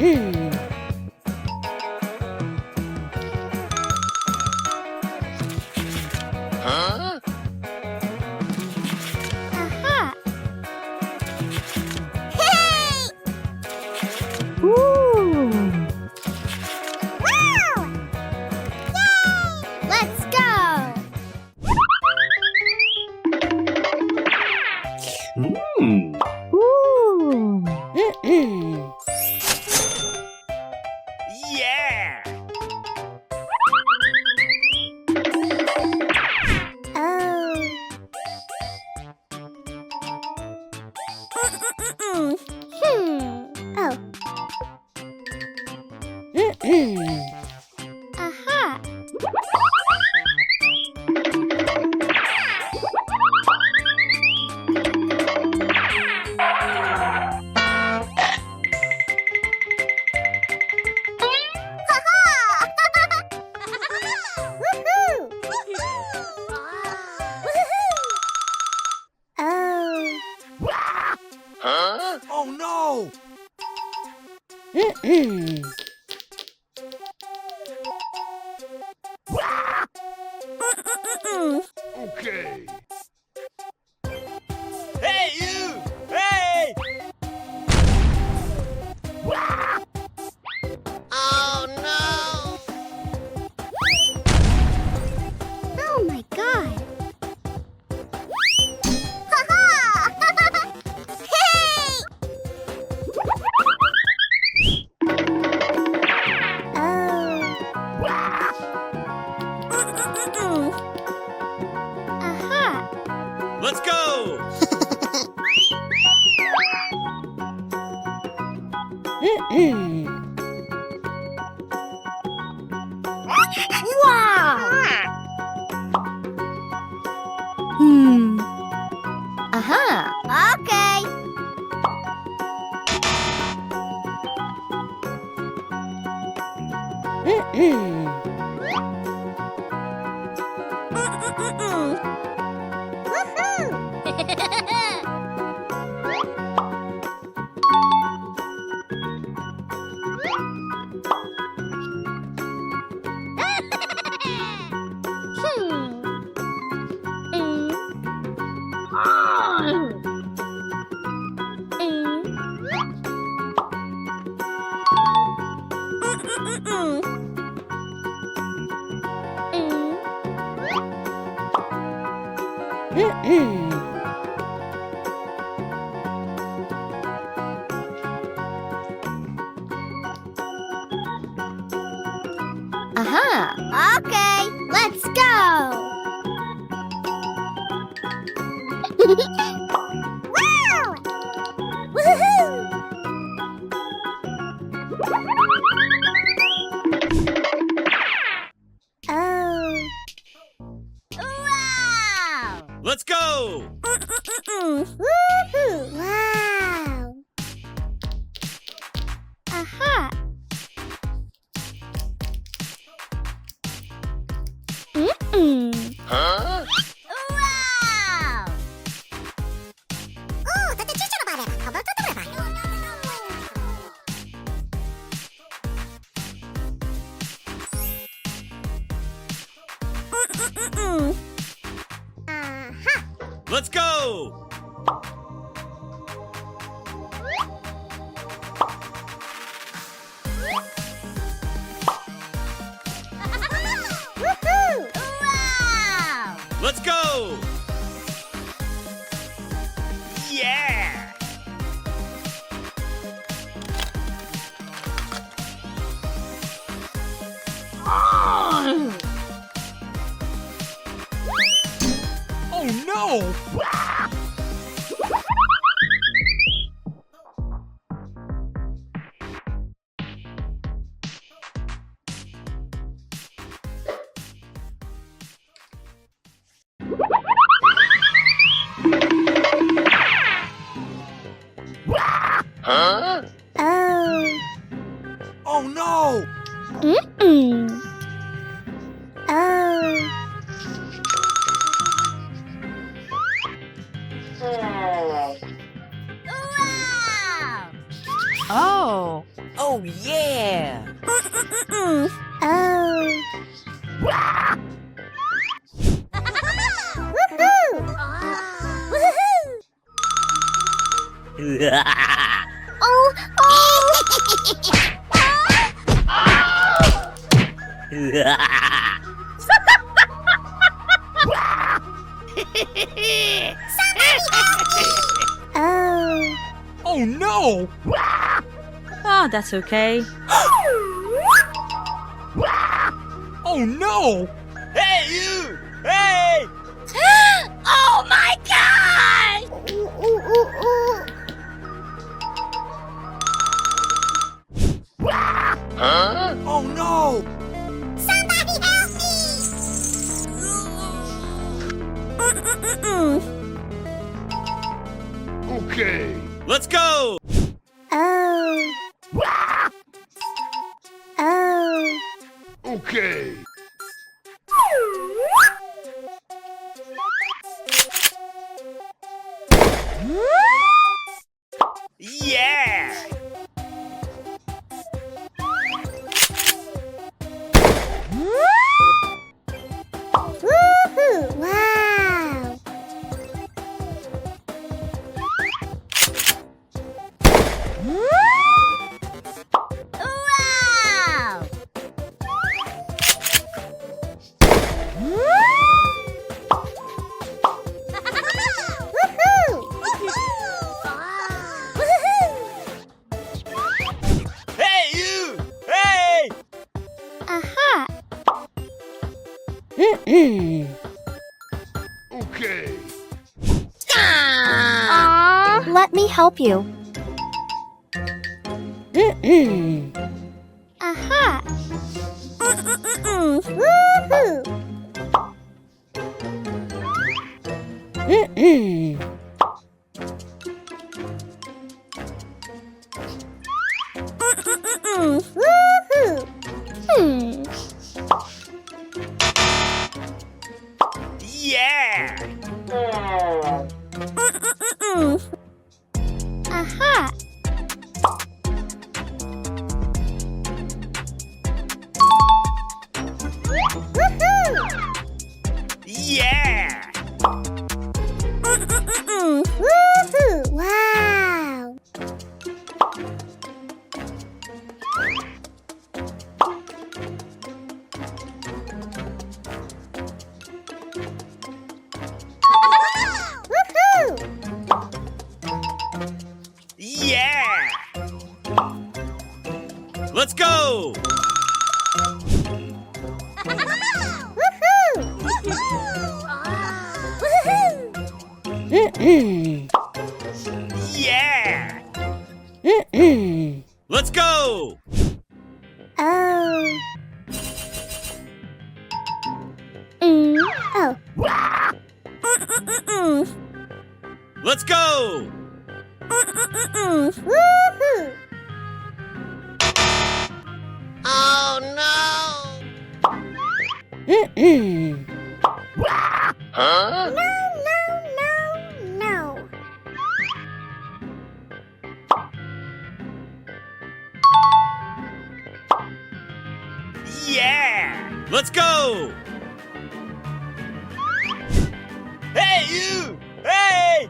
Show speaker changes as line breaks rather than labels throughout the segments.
Huh?
Aha! Hey! Ooh! Wow! Yay! Let's go! Ooh!
Yeah!
Oh. Oh. Aha. Woohoo! Oh.
Huh? Oh no! Okay. Hey you! Hey! Oh no!
Oh my god! Ha-ha! Hey! Oh. Aha!
Let's go!
Wow! Aha! Okay. Aha! Okay, let's go! Wow! Woohoo! Oh. Wow!
Let's go!
Woohoo! Wow! Aha!
Huh?
와우! 오, 다들 실제로 말해봐. 가볼 것도 해봐. 아하!
Let's go!
우후! 와우!
Let's go! Yeah! Oh no! Huh?
Oh.
Oh no!
Mm-mm. Oh. Wow!
Oh. 남겨주세요. Oh yeah.
Oh. Woohoo! Woohoo! Oh, oh.
Oh no!
Oh, that's okay.
Oh no!
Hey, you! Hey!
Oh my god! Ooh, ooh, ooh, ooh.
Huh?
Oh no!
Somebody help me!
Okay.
Let's go!
Oh. Oh.
Okay.
Yeah!
Woohoo! Wow! Wow! Woohoo! Woohoo!
Hey, you! Hey!
Aha!
Okay.
Let me help you. Aha! Woohoo! Woohoo!
Yeah!
Aha! Woohoo!
Yeah!
Woohoo! Wow! Woohoo!
Yeah! Let's go!
Woohoo! Woohoo!
Yeah! Let's go!
Oh. Oh.
Let's go!
Woohoo!
Oh no! Huh?
No, no, no, no.
Yeah! Let's go! Hey, you! Hey!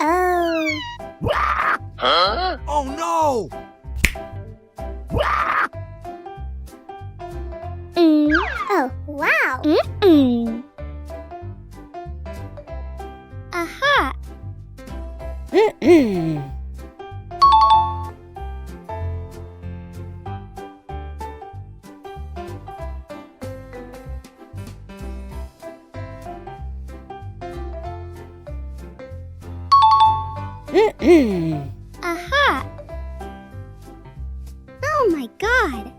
Oh.
Huh?
Oh no!
Oh, wow. Aha. Aha. Oh my god.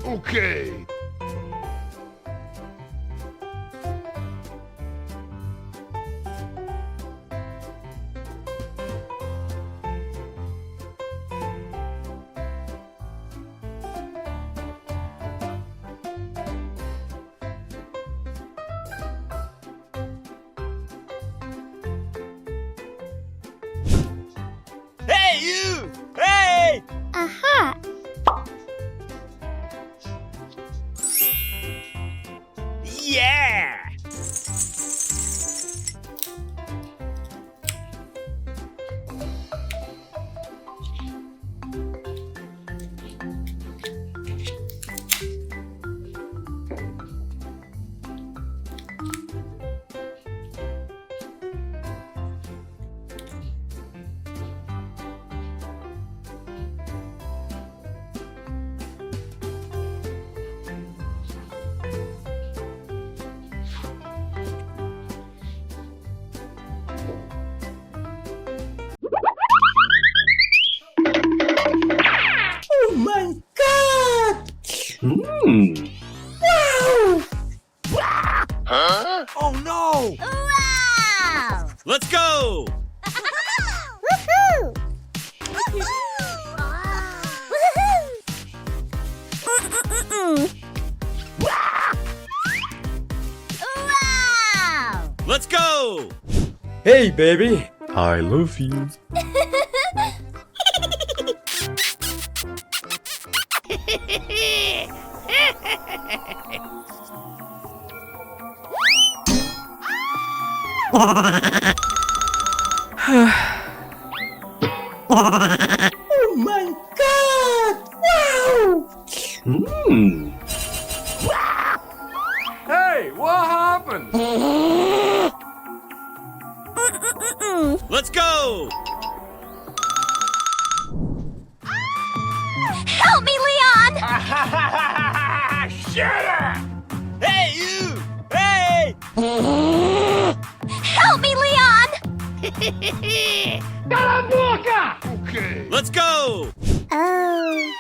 Okay. Oh no!
Wow!
Let's go!
Woohoo! Wow!
Let's go!
Hey, baby. I love you. Oh my god! Wow!
Hey, what happened?
Let's go!
Help me, Leon!
Shut up!
Hey, you! Hey!
Help me, Leon!
Okay.
Let's go!
Oh.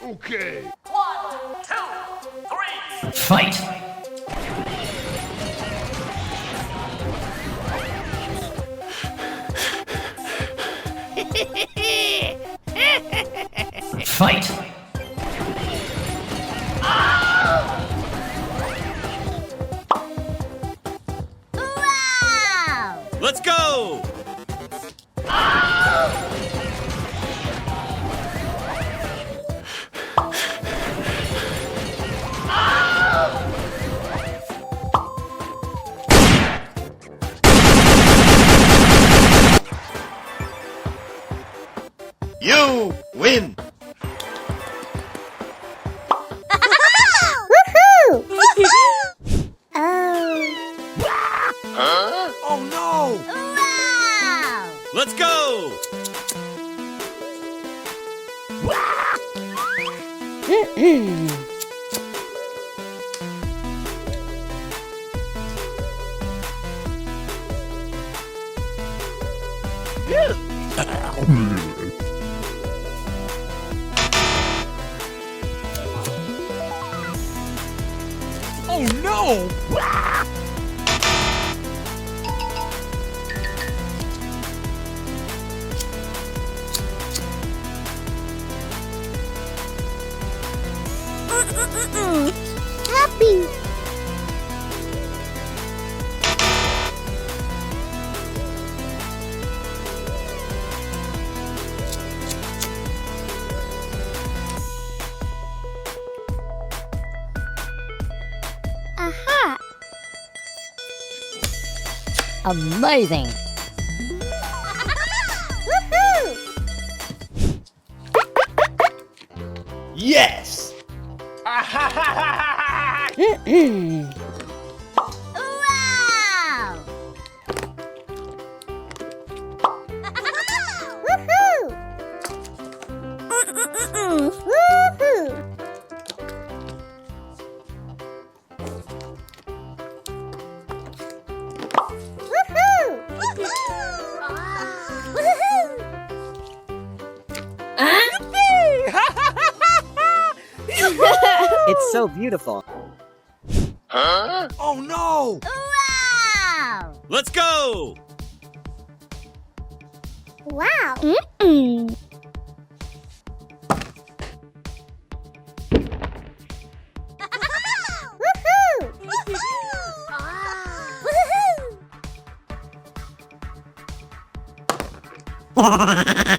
Okay.
Fight! Fight!
Wow!
Let's go!
You win.
Woohoo! Oh.
Oh no!
Wow!
Let's go!
Oh no!
Happy! Aha! Amazing! Woohoo!
Yes!
Wow! Woohoo! Woohoo!
It's so beautiful.
Oh no!
Wow!
Let's go!
Wow! Woohoo! Woohoo!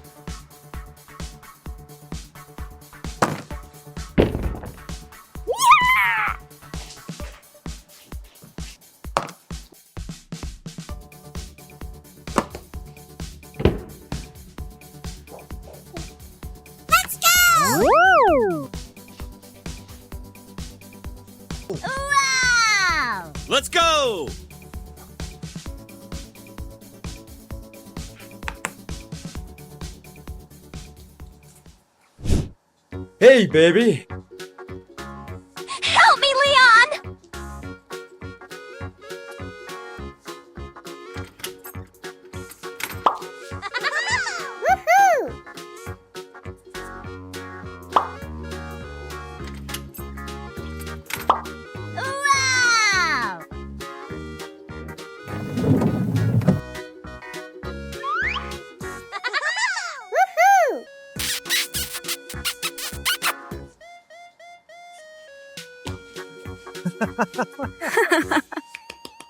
Let's go!
Woo!
Wow!
Let's go!
Hey, baby.
Help me, Leon! Woohoo!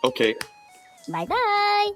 Okay.
Bye bye.